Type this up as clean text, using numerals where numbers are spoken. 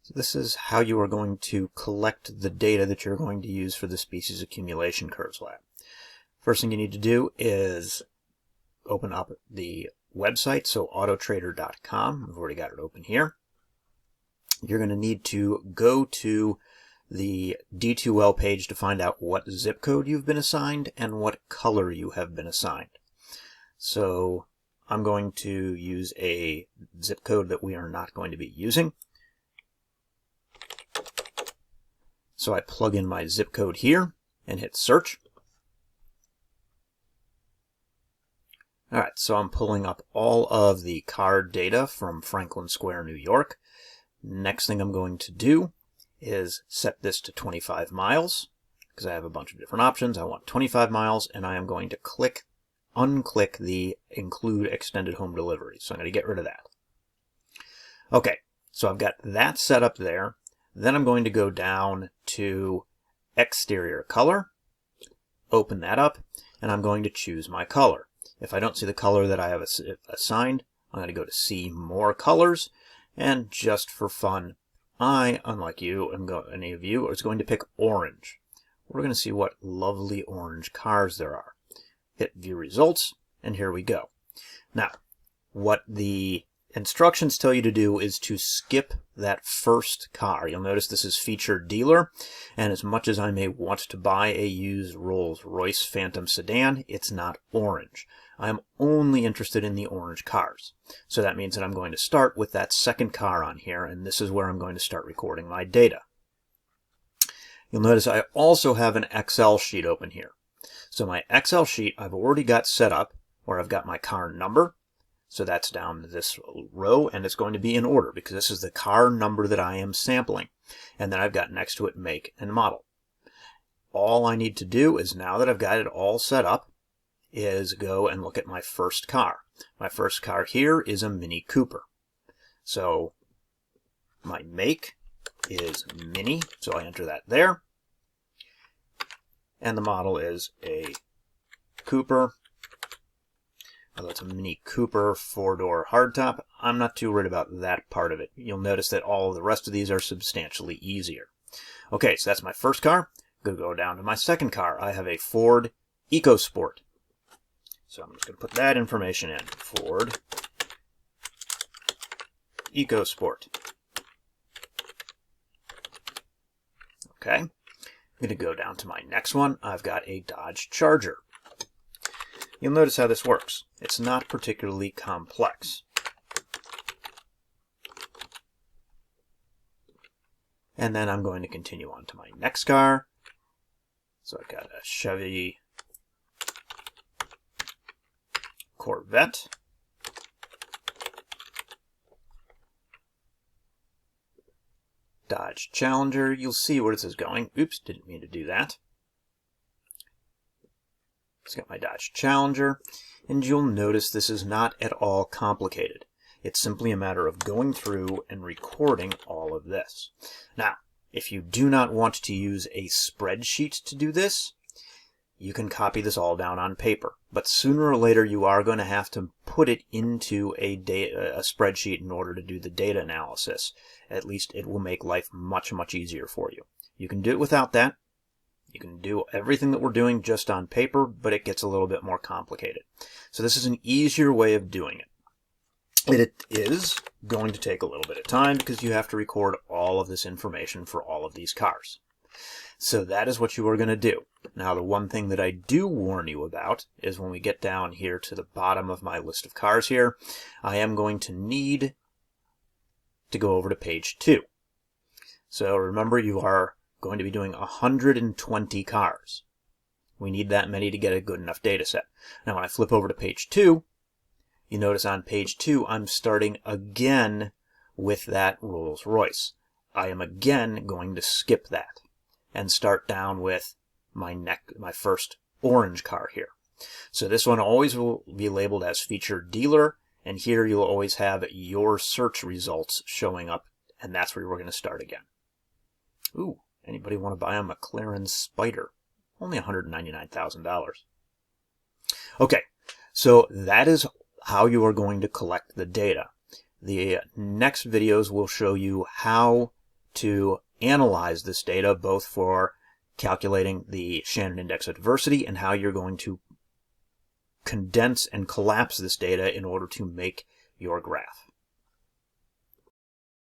So this is how you are going to collect the data that you're going to use for the species accumulation curves lab. First thing you need to do is open up the website, so autotrader.com. I've already got it open here. You're going to need to go to the D2L page to find out what zip code you've been assigned and what color you have been assigned. So I'm going to use a zip code that we are not going to be using. So I plug in my zip code here and hit search. Alright, so I'm pulling up all of the card data from Franklin Square, New York. Next thing I'm going to do is set this to 25 miles because I have a bunch of different options. I want 25 miles and I am going to unclick the include extended home delivery. So I'm going to get rid of that. Okay, so I've got that set up there. Then I'm going to go down to exterior color, open that up, and I'm going to choose my color. If I don't see the color that I have assigned, I'm going to go to see more colors, and just for fun, I, unlike you, any of you, is going to pick orange. We're going to see what lovely orange cars there are. Hit view results, and here we go. Now, what the instructions tell you to do is to skip that first car. You'll notice this is featured dealer, and as much as I may want to buy a used Rolls-Royce Phantom sedan, it's not orange. I'm only interested in the orange cars. So that means that I'm going to start with that second car on here, and this is where I'm going to start recording my data. You'll notice I also have an Excel sheet open here. So my Excel sheet I've already got set up where I've got my car number. So that's down this row, and it's going to be in order because this is the car number that I am sampling. And then I've got next to it make and model. All I need to do is, now that I've got it all set up, is go and look at my first car. My first car here is a Mini Cooper. So my make is Mini, so I enter that there. And the model is a Cooper. Although it's a Mini Cooper 4-door hardtop, I'm not too worried about that part of it. You'll notice that all of the rest of these are substantially easier. Okay, so that's my first car. I'm going to go down to my second car. I have a Ford EcoSport. So I'm just going to put that information in. Ford EcoSport. Okay, I'm going to go down to my next one. I've got a Dodge Charger. You'll notice how this works. It's not particularly complex. And then I'm going to continue on to my next car. So I've got a Chevy Corvette. Dodge Challenger. You'll see where this is going. Oops, didn't mean to do that. It's got my Dodge Challenger, and you'll notice this is not at all complicated. It's simply a matter of going through and recording all of this. Now, if you do not want to use a spreadsheet to do this, you can copy this all down on paper. But sooner or later, you are going to have to put it into a spreadsheet in order to do the data analysis. At least it will make life much, much easier for you. You can do it without that. You can do everything that we're doing just on paper, but it gets a little bit more complicated. So this is an easier way of doing it. It is going to take a little bit of time because you have to record all of this information for all of these cars. So that is what you are going to do. Now, the one thing that I do warn you about is when we get down here to the bottom of my list of cars here, I am going to need to go over to page 2. So remember, you are going to be doing 120 cars. We need that many to get a good enough data set. Now when I flip over to page 2, you notice on page 2 I'm starting again with that Rolls-Royce. I am again going to skip that and start down with my first orange car here. So this one always will be labeled as featured dealer, and here you'll always have your search results showing up, and that's where we're going to start again. Ooh. Anybody want to buy a McLaren Spider? Only $199,000. Okay, so that is how you are going to collect the data. The next videos will show you how to analyze this data, both for calculating the Shannon index of diversity and how you're going to condense and collapse this data in order to make your graph.